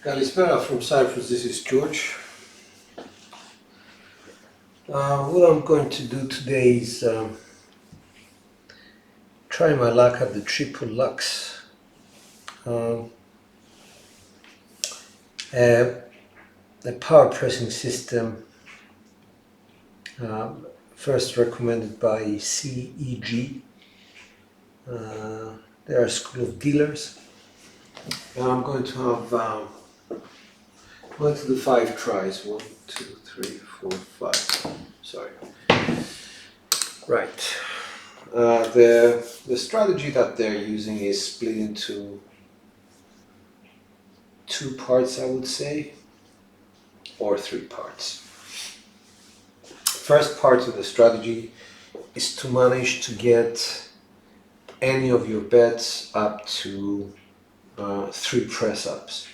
Kalispera from Cyprus, this is George. What I'm going to do today is try my luck at the Triple Lux. The power pressing system, first recommended by CEG. They are a school of dealers. And I'm going to have going to do 5 tries. 1, 2, 3, 4, 5. Sorry. Right. The strategy that they're using is split into 2 parts, I would say, or 3 parts. First part of the strategy is to manage to get any of your bets up to 3 press ups.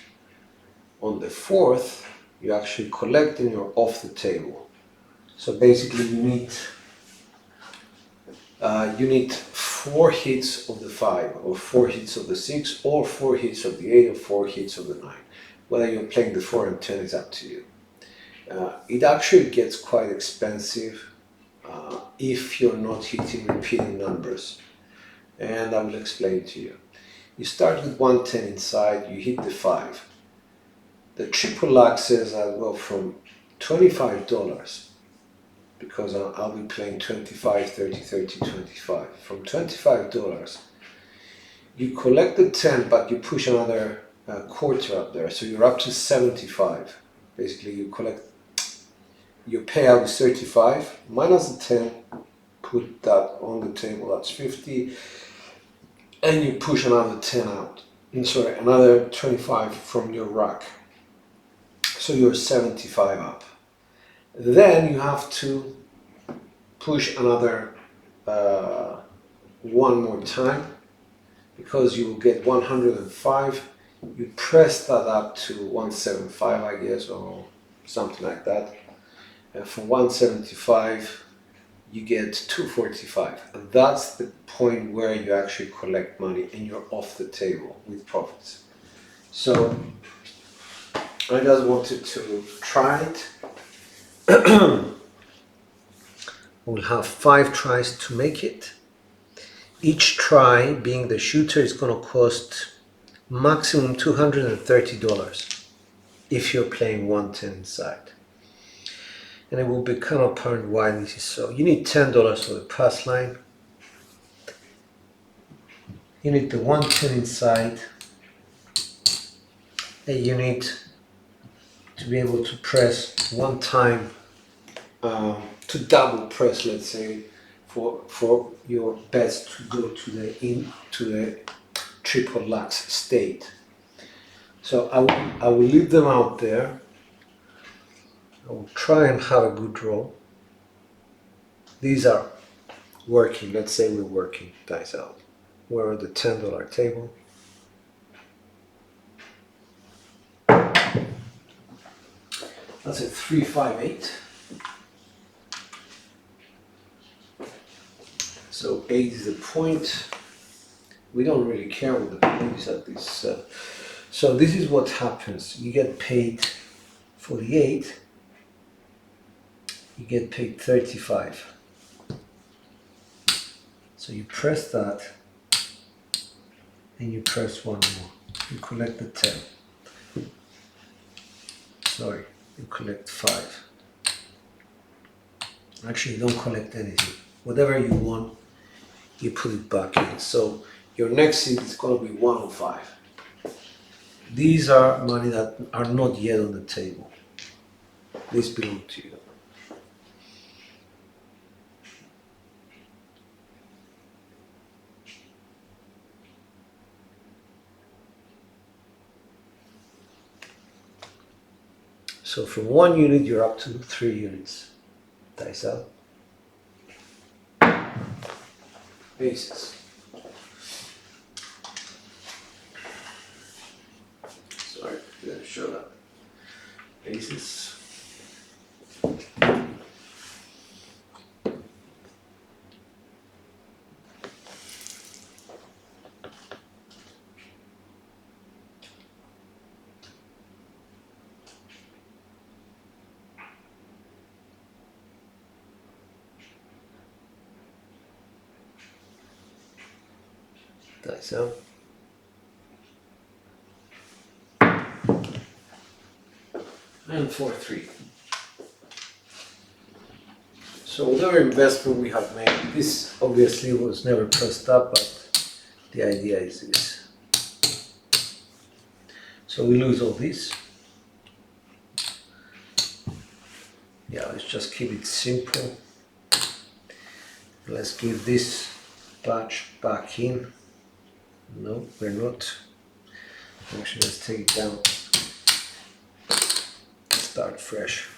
On the 4th, you actually collect and you're off the table. So basically you need 4 hits of the 5, or 4 hits of the 6, or 4 hits of the 8, or 4 hits of the 9. Whether you're playing the 4 and 10 is up to you. It actually gets quite expensive if you're not hitting repeating numbers. And I will explain to you. You start with 110 inside, you hit the 5. The Triple Lux says I'll go from $25, because I'll be playing 25, 30, 30, 25. From $25, you collect the 10, but you push another quarter up there, so you're up to 75. Basically, you collect, your payout is 35, minus the 10, put that on the table, that's 50, and you push another 10 out. Sorry, another 25 from your rack. So you're 75 up. Then you have to push another 1 more time, because you will get 105. You press that up to 175, I guess, or something like that. And from 175, you get 245. And that's the point where you actually collect money and you're off the table with profits. So I just wanted to try it. We'll have 5 tries to make it. Each try, being the shooter, is going to cost maximum $230 if you're playing 110 inside. And it will become apparent why this is so. You need $10 for the pass line. You need the 110 inside. And you need to be able to press 1 time, to double press, let's say, for your bets to go to the Triple Lux state. So I will leave them out there. I will try and have a good roll. These are working. Let's say we're working dice out. We're at the $10 table. That's a 358. So 8 is the point. We don't really care what the point is at this. So this is what happens. You get paid for the 8. You get paid 35. So you press that, and you press 1 more. You collect the 10. Sorry, you collect 5. Actually, you don't collect anything. Whatever you won, you put it back in. So your next seed is going to be 105. These are money that are not yet on the table. These belong to you. So from 1 unit, you're up to 3 units. Dice out. Aces. Sorry, didn't show that. Aces. Dice out. And 4-3. So whatever investment we have made, this obviously was never pressed up, but the idea is this. So we lose all this. Yeah, let's just keep it simple. Let's give this batch back in. No, we're not. Actually, let's take it down. Start fresh.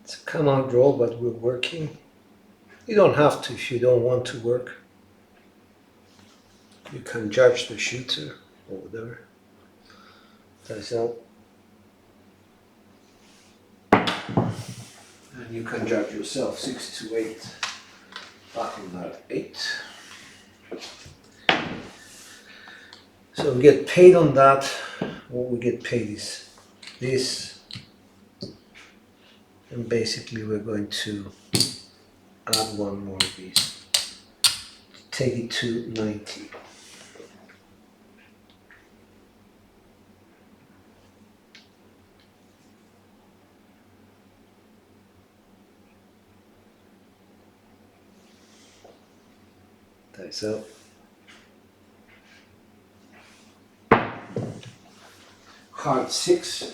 It's a come out draw, but we're working. You don't have to if you don't want to work. You can judge the shooter or whatever. Dice out. And you can judge yourself. 6 to 8. Back on that 8. So we get paid on that. What we get paid is this. And basically we're going to add one more of these. Take it to 90. Dice out. Hard 6.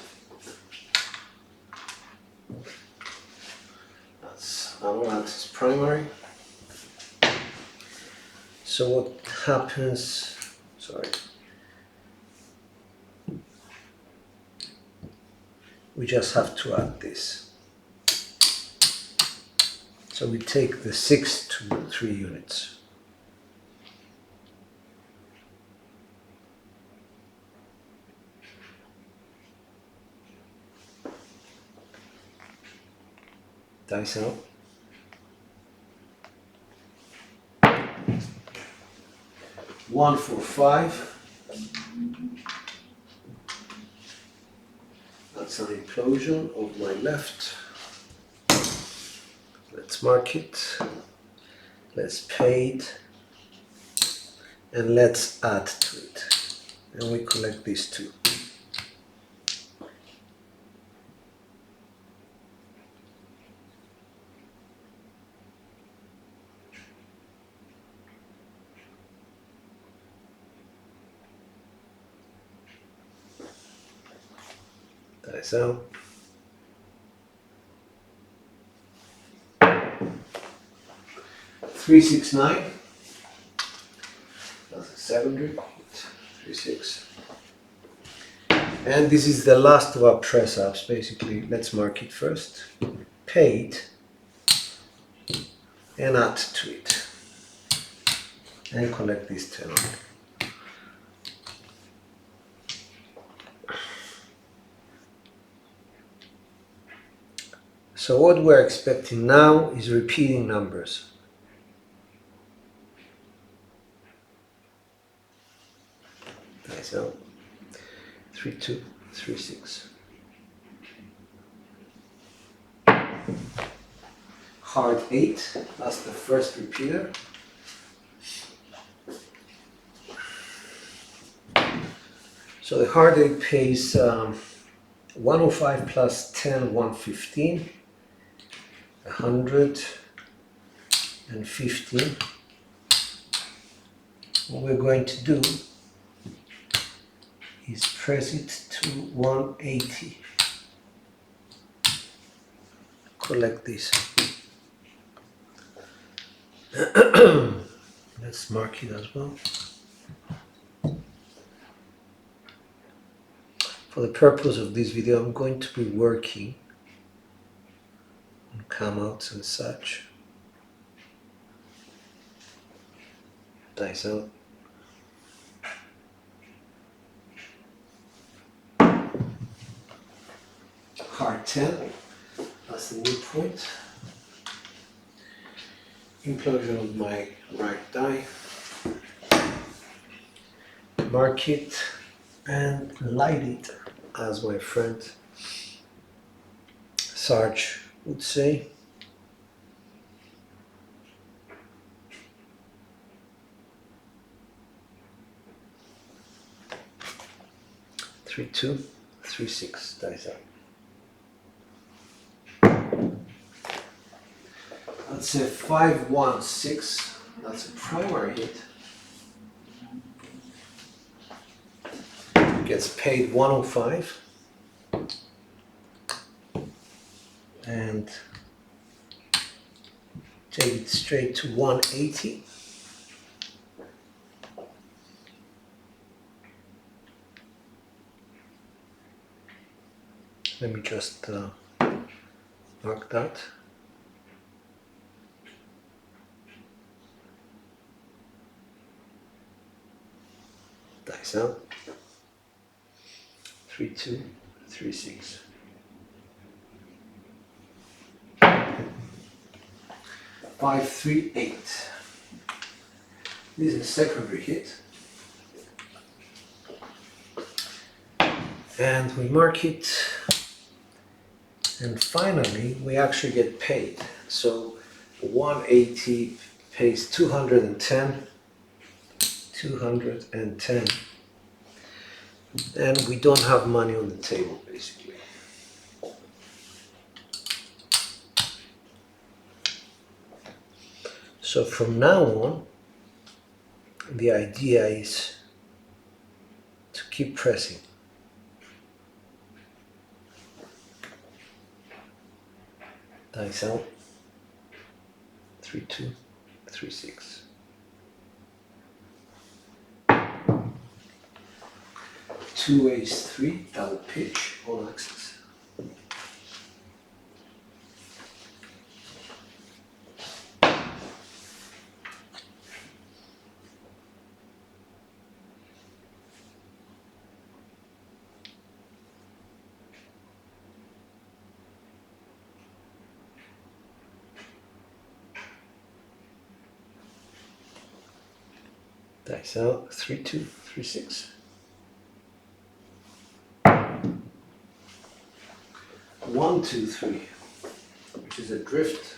That's Amaranth's primary. So what happens, sorry, we just have to add this. So we take the 6 to 3 units. Dice out. One for 5. That's an implosion of my left. Let's mark it. Let's pay it. And let's add to it. And we collect these two. Dice out. Three, 6, 9. That's a 7. 3, 6. And this is the last of our press ups. Basically, let's mark it first. Paid. And add to it. And collect this 10. So what we're expecting now is repeating numbers. Dice out. 3, 2, 3, 6. Hard 8, that's the first repeater. So the hard 8 pays 105 plus 10, 115. 115. What we're going to do is press it to 180. Collect this. Let's mark it as well. For the purpose of this video, I'm going to be working on come outs and such. Dice out. Hard 10, that's the midpoint. Implosion of my right die. Mark it and light it, as my friend Sarge would say. Three, 2, 3, 6 dice up. That's a 5, 1, 6. That's a primary hit. Gets paid 105. And take it straight to 180. Let me just mark that. Dice out. 3, 2, 3, 6. 5, 3, 8. This is a secondary hit. And we mark it. And finally, we actually get paid. So 180 pays 210. 210. And we don't have money on the table, basically. So from now on, the idea is to keep pressing. Dice out. 3, 2, 3, 6. 2, ace, 3, double pitch, all axis. Dice out. 3, 2, 3, 6. 1, 2, 3, which is a drift.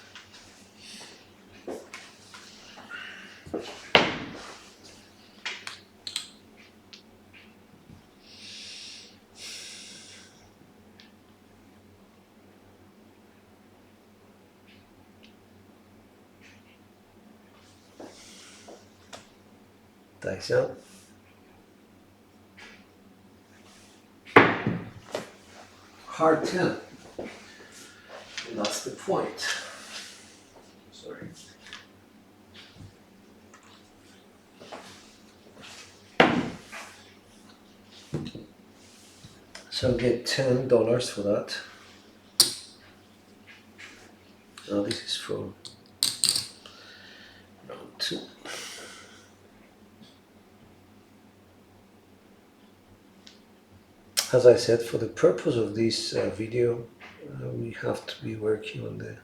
Dice out. Hard 10. And that's the point. Sorry. So get $10 for that. Now this is from round 2. As I said, for the purpose of this video, we have to be working on the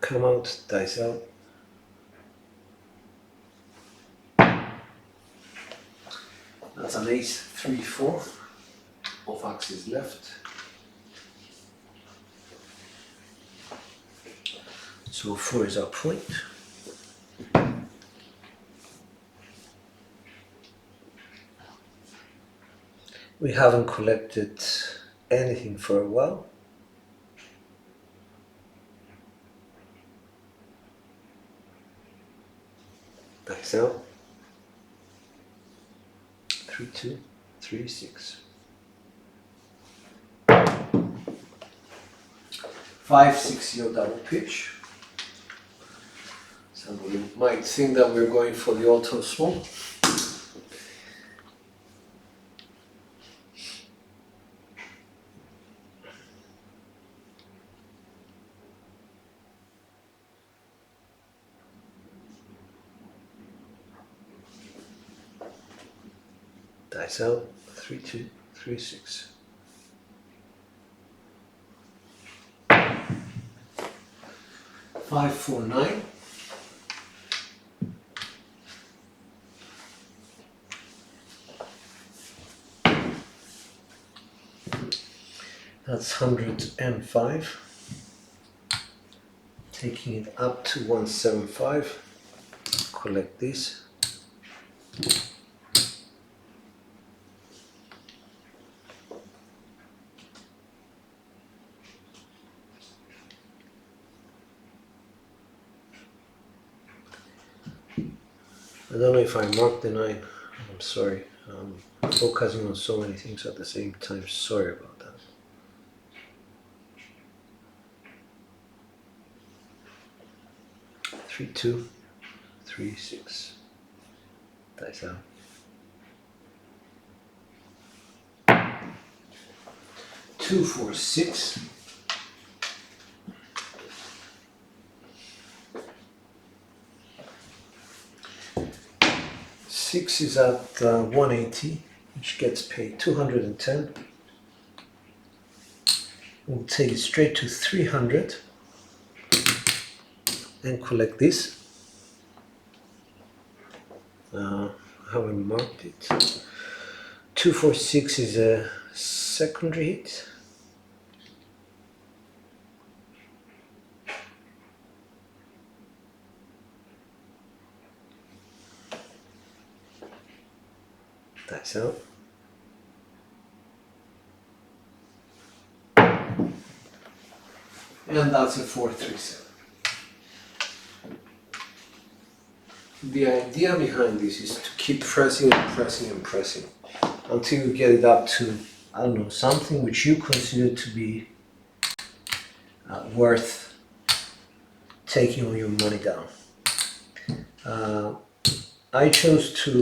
come out, dice out. That's an ace 3, 4, off axis left. So 4 is our point. We haven't collected anything for a while. Dice out. 3, 2, 3, 6. 5, 6, 0 double pitch. Somebody might think that we're going for the auto small. Dice out. 3, 2, 3, 6. 5, 4, 9. That's 105. Taking it up to 175. Collect this. I don't know if I marked the 9. I'm sorry. I'm focusing on so many things at the same time. Sorry about that. Three, 2, 3, 6. Dice out. 2, 4, 6. Six is at 180, which gets paid 210. We'll take it straight to 300 and collect this. I haven't marked it. 246 is a secondary hit. That's out. And that's a 437. The idea behind this is to keep pressing and pressing and pressing until you get it up to, I don't know, something which you consider to be worth taking all your money down. I chose to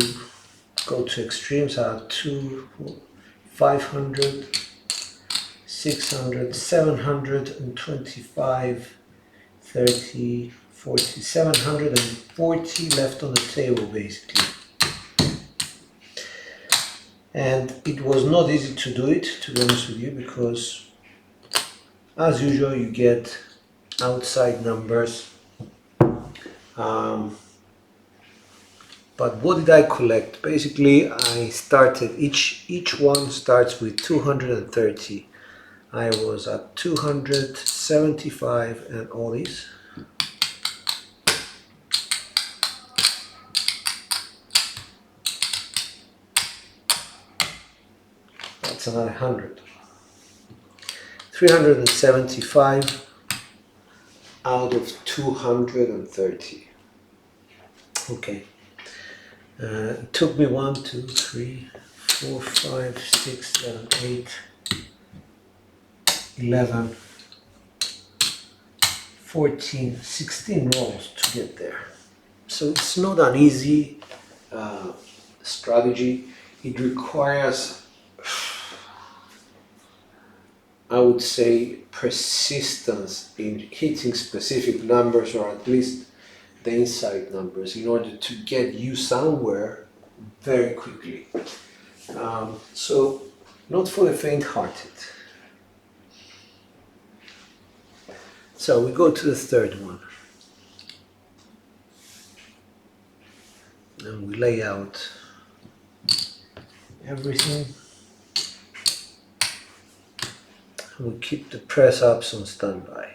go to extremes. I have 2, 500, 600, 725, 30, 40, 740 left on the table basically. And it was not easy to do it, to be honest with you, because as usual you get outside numbers. But what did I collect? Basically I started, each one starts with 230. I was at 275 and all these. That's another 100. 375 out of 230. Okay. It took me 1, 2, 3, 4, 5, 6, 7, 8, 11, 14, 16 rolls to get there. So it's not an easy strategy. It requires, I would say, persistence in hitting specific numbers, or at least the inside numbers, in order to get you somewhere very quickly. So not for the faint-hearted. So we go to the third one and we lay out everything. We keep the press ups on standby.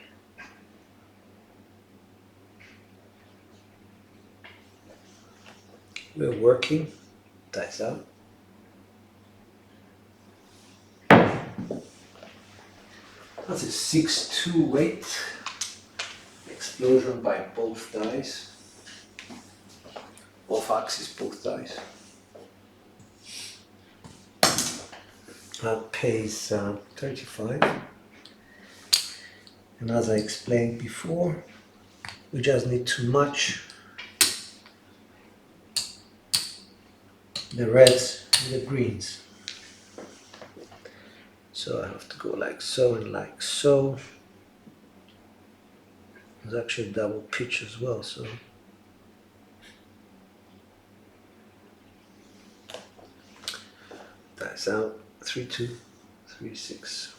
We're working, dice out. That's a 6-2 weight. Explosion by both dice. Off axis, both dice. That pays 35. And as I explained before, we just need to match the reds and the greens. So I have to go like so and like so. There's actually a double pitch as well, so that's out. 3, 2, 3, 6.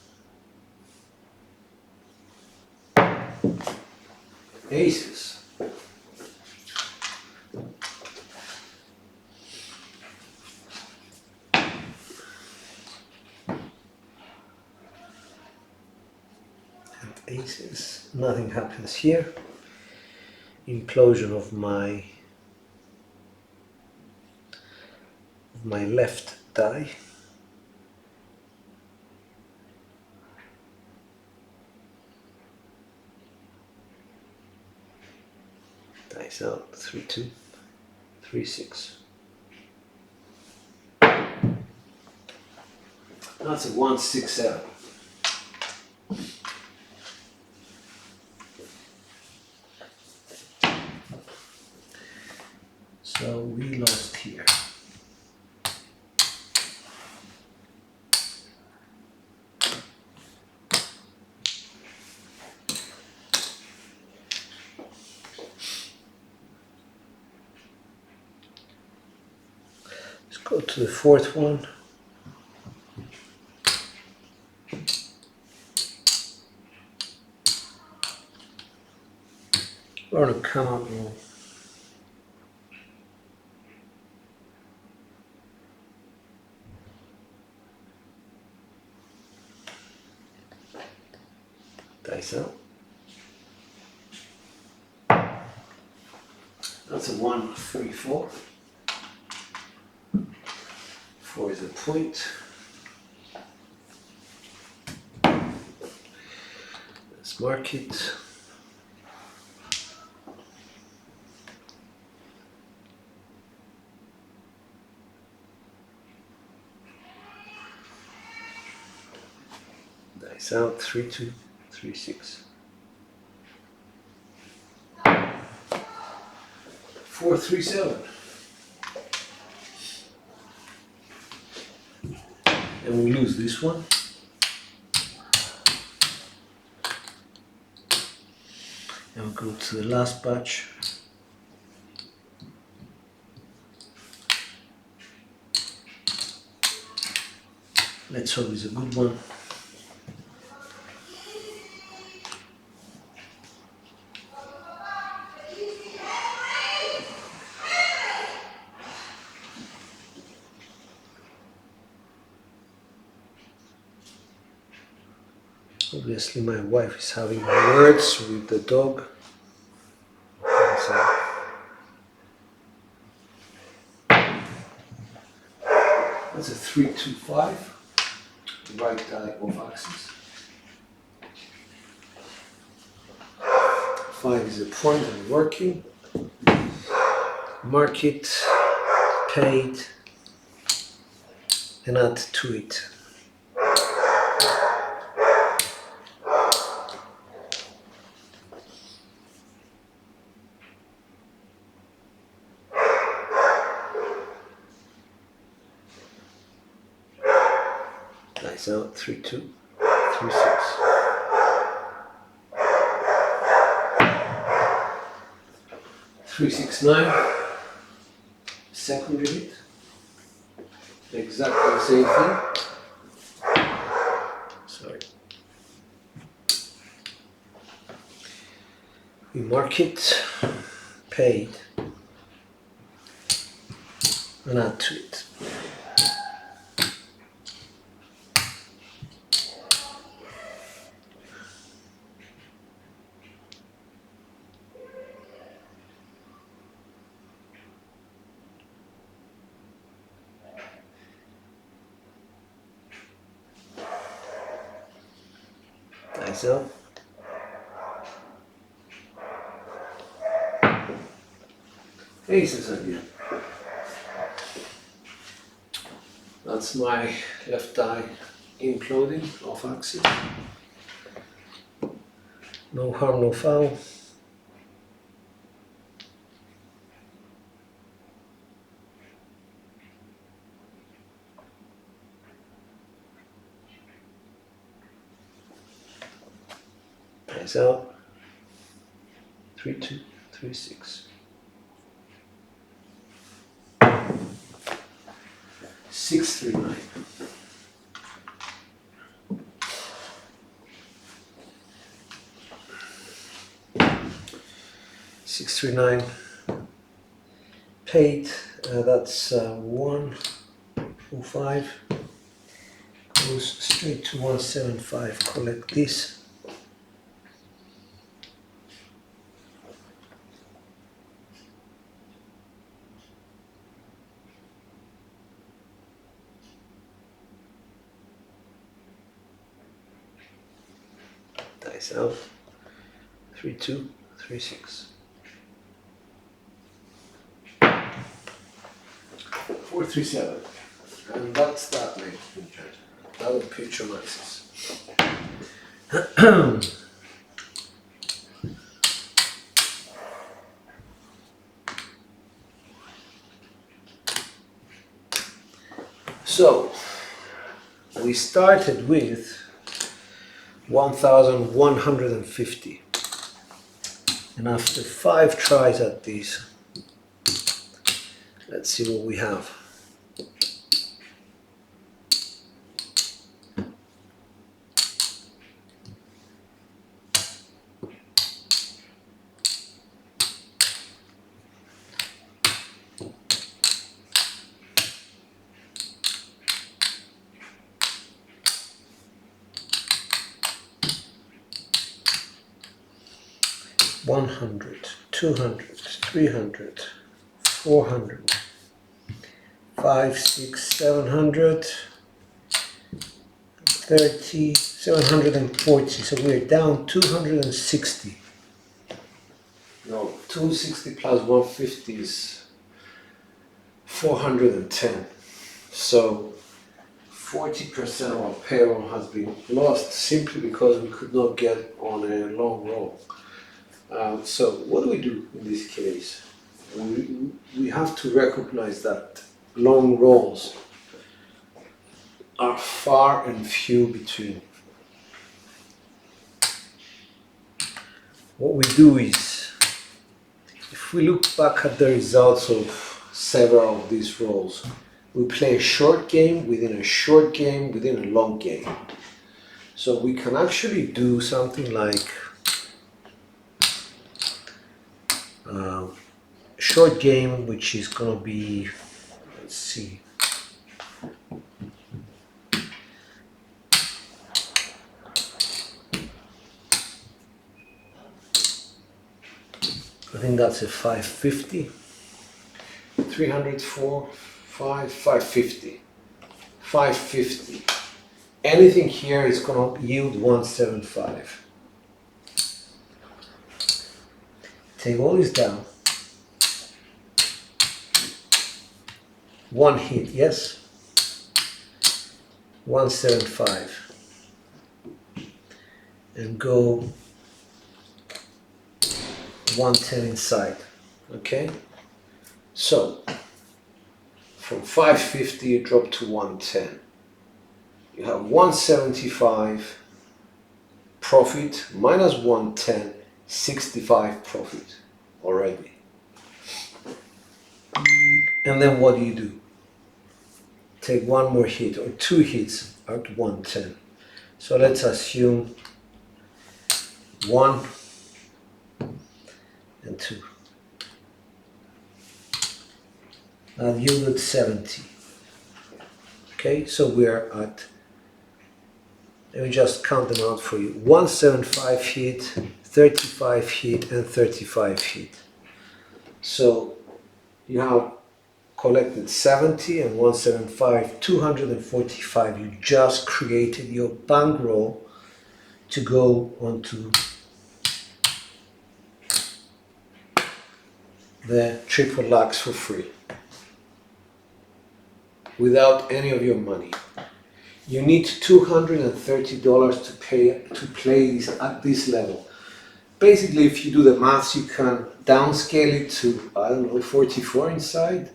Aces. And aces. Nothing happens here. Implosion of my left die. Dice out 3-2, 3-6. That's a 1-6-7. So we lost here. Let's go to the fourth one. We're gonna come out roll. Dice out. That's a 1-3-4. 4 is a point. Let's mark it. Dice out 3-2, 3-6. 4-3-7. And we lose this one. And we go to the last batch. Let's hope it's a good one. Obviously my wife is having words with the dog. So that's a 3-2-5, right die off axis. 5 is a point and working. Mark it, paid, and add to it. Dice out 3-2, 3-6. Three, 6, 9. Second hit. Exactly the same thing. Sorry. We mark it, paid, and add to it. Dice up. Aces again. That's my left eye imploding off axis. No harm, no foul. Dice out. 3-2, 3-6. 6-3-9. 639 paid. That's 105. Goes straight to 175. Collect this. Dice out. 3236. 437. And that's that, ladies and gentlemen. That will picture analysis. So we started with 1150, and after 5 tries at this, let's see what we have. $100, $200, $300, $400, $500, $600, $730, $740. So we're down 260. No, 260 plus 150 is 410. So 40% of our payroll has been lost simply because we could not get on a long roll. So what do we do in this case? We have to recognize that long rolls are far and few between. What we do is, if we look back at the results of several of these rolls, we play a short game within a short game within a long game. So we can actually do something like short game, which is going to be, let's see, I think that's a 550, 304, 550, 550. Anything here is going to yield 175. Take all this down. One hit, yes. 175. And go 110 inside. Okay? So, from 550 you drop to 110. You have 175 profit minus 110, 65 profit already. And then what do? Take one more hit or 2 hits at 110. So let's assume 1 and 2. That yielded 70. Okay, so we're at, let me just count them out for you. 175 hit, 35 hit, and 35 hit. So you have collected 70 and 175, 245. You just created your bankroll to go onto the Triple Lux for free without any of your money. You need $230 to play this at this level. Basically, if you do the maths, you can downscale it to, I don't know, 44 inside.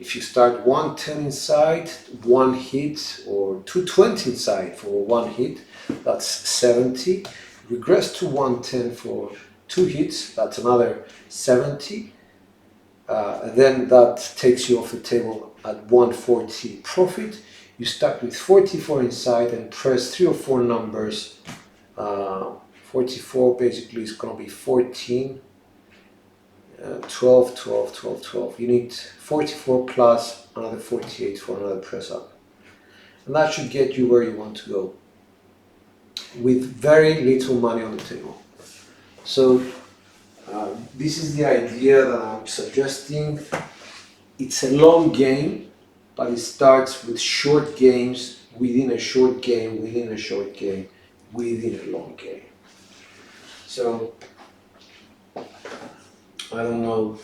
If you start 110 inside, 1 hit, or 220 inside for 1 hit, that's 70. Regress to 110 for 2 hits, that's another 70. Then that takes you off the table at 140 profit. You start with 44 inside and press 3 or 4 numbers. 44 basically is going to be 14, 12, 12, 12, 12. You need 44 plus another 48 for another press up. And that should get you where you want to go with very little money on the table. So this is the idea that I'm suggesting. It's a long game, but it starts with short games within a short game, within a short game, within a long game. So I don't know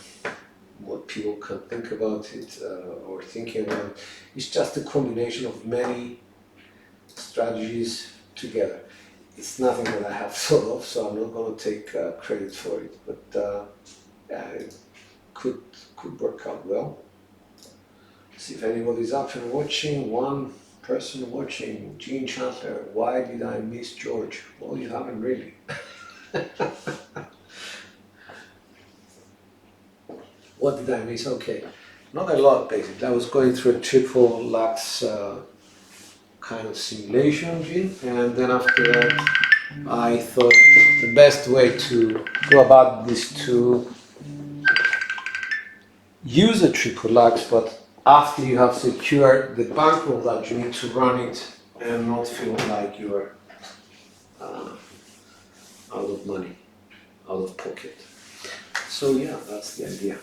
what people can think about it or thinking about. It's just a combination of many strategies together. It's nothing that I have thought of, so I'm not going to take credit for it. But yeah, it could work out well. See if anybody's up and watching. One person watching, Gene Chandler. Why did I miss George? Well, you haven't really. What did I miss? Okay, not a lot basically. I was going through a Triple Lux kind of simulation, Gene, and then after that I thought the best way to go about this to use a Triple Lux, but after you have secured the bankroll that you need to run it and not feel like you're out of money, out of pocket. So yeah, that's the idea.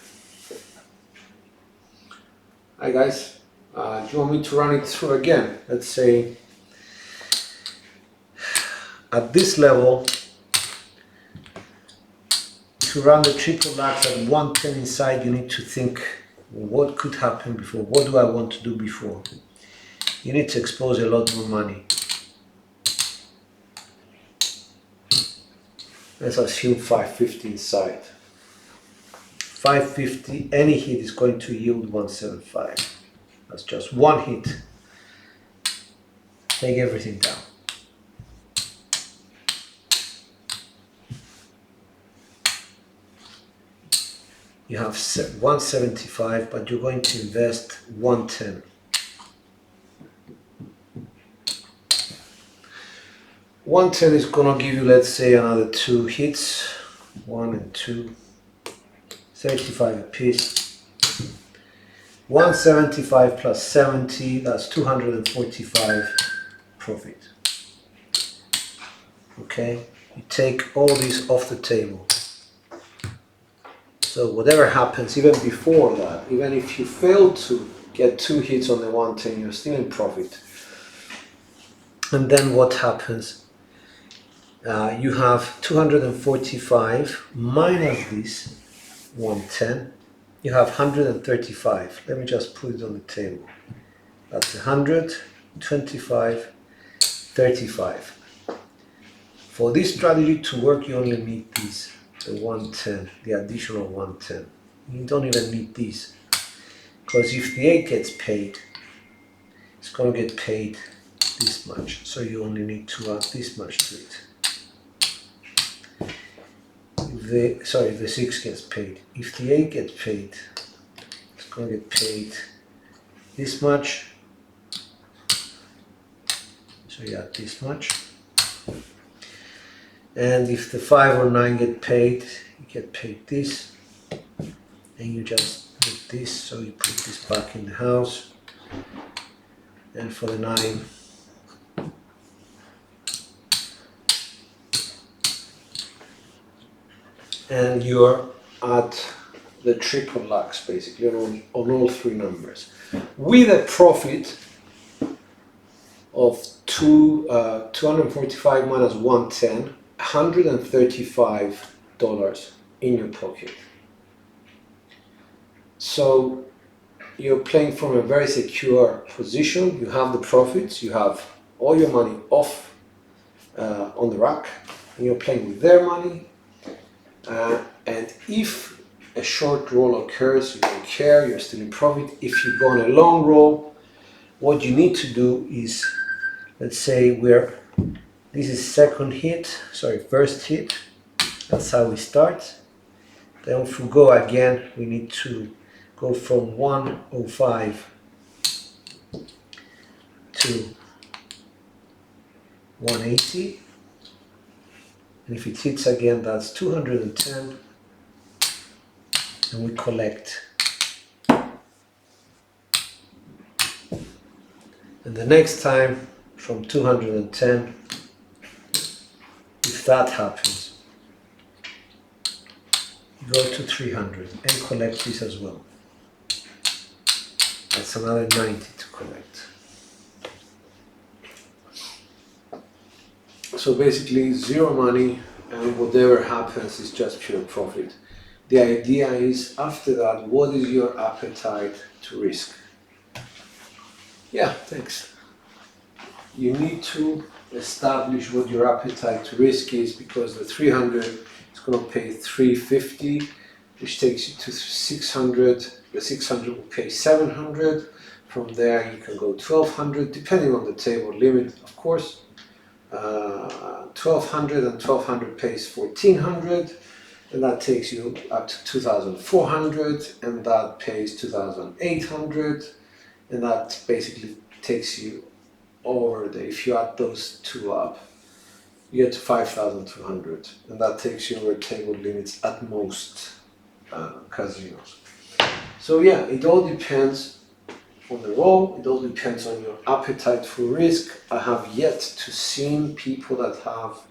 Hi guys, do you want me to run it through again? Let's say at this level, to run the Triple Lux at 110 inside, you need to think, what could happen before? What do I want to do before? You need to expose a lot more money. Let's assume 550 inside. 550, any hit is going to yield 175. That's just one hit. Take everything down. You have 175, but you're going to invest 110. 110 is going to give you, let's say, another 2 hits. 1 and 2. 35 a piece. 175 plus 70, that's 245 profit. Okay, you take all these off the table. So whatever happens, even before that, even if you fail to get 2 hits on the 110, you're still in profit. And then what happens? You have 245 minus this 110. You have 135. Let me just put it on the table. That's 100, 25, 35. For this strategy to work, you only need these. The 110, the additional 110. You don't even need these, because if the 8 gets paid, it's going to get paid this much, so you only need to add this much to it. If the 6 gets paid. If the 8 gets paid, it's going to get paid this much, so you add this much. And if the 5 or 9 get paid, you get paid this, and you just put this, so you put this back in the house. And for the 9, and you're at the Triple Lux basically on all 3 numbers, with a profit of 245 minus 110. $135 in your pocket. So you're playing from a very secure position. You have the profits, you have all your money off on the rack, and you're playing with their money. And if a short roll occurs, you don't care, you're still in profit. If you go on a long roll, what you need to do is, let's say this is first hit. That's how we start. Then if we go again, we need to go from 105 to 180. And if it hits again, that's 210. and we collect. And the next time from 210, if that happens, you go to 300 and collect this as well. That's another 90 to collect. So basically zero money, and whatever happens is just pure profit. The idea is, after that, what is your appetite to risk? Yeah, thanks. You need to establish what your appetite to risk is, because the 300 is going to pay 350, which takes you to 600. The 600 will pay 700. From there you can go 1200, depending on the table limit, of course. 1200 and 1200 pays 1400, and that takes you up to 2400, and that pays 2800, and that basically takes you over if you add those two up, you get to 5200, and that takes you over table limits at most casinos. So yeah, it all depends on the role, it all depends on your appetite for risk. I have yet to see people that have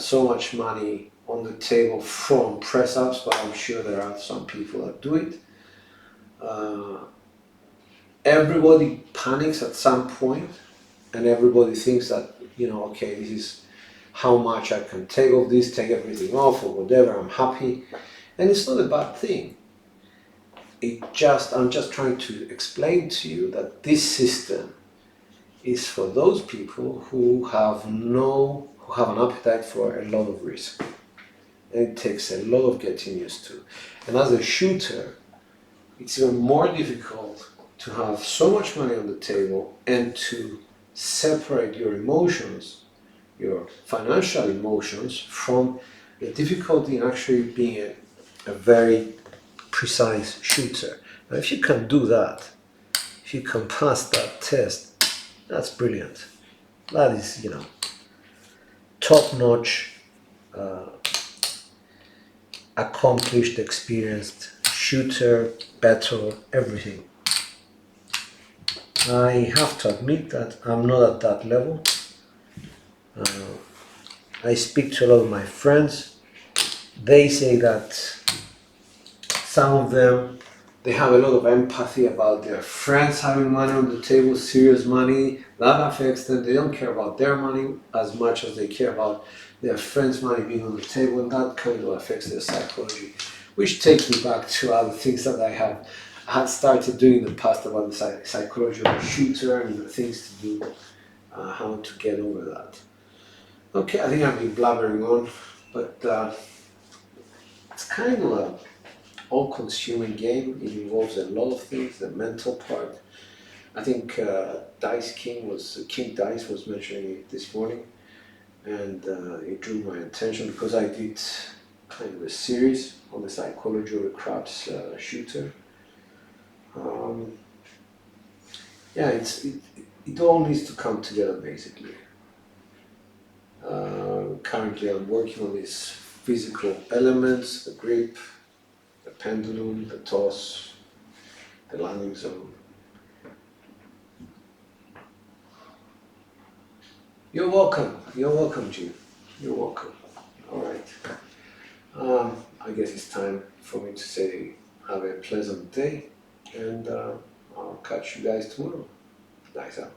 so much money on the table from press ups, but I'm sure there are some people that do it. Everybody panics at some point, and everybody thinks that, okay, this is how much I can take of this, take everything off or whatever, I'm happy. And it's not a bad thing. I'm just trying to explain to you that this system is for those people who have an appetite for a lot of risk. And it takes a lot of getting used to. And as a shooter, it's even more difficult to have so much money on the table and to separate your emotions, your financial emotions, from the difficulty in actually being a very precise shooter. Now, if you can do that, if you can pass that test, that's brilliant. That is, top-notch, accomplished, experienced shooter, battle, everything. I have to admit that I'm not at that level. I speak to a lot of my friends. They say that some of them, they have a lot of empathy about their friends having money on the table, serious money. That affects them. They don't care about their money as much as they care about their friends' money being on the table, and that kind of affects their psychology. Which takes me back to other things that I had started doing in the past about the psychology of a shooter and the things to do, how to get over that. Okay, I think I've been blabbering on, but it's kind of a all-consuming game. It involves a lot of things, the mental part. I think King Dice was mentioning it this morning, and it drew my attention because I did kind of a series on the psychology of a craps shooter. It all needs to come together basically. Currently I'm working on these physical elements, the grip, the pendulum, the toss, the landing zone. You're welcome, Jim. You're welcome. Alright. I guess it's time for me to say have a pleasant day, and I'll catch you guys tomorrow. Nice out.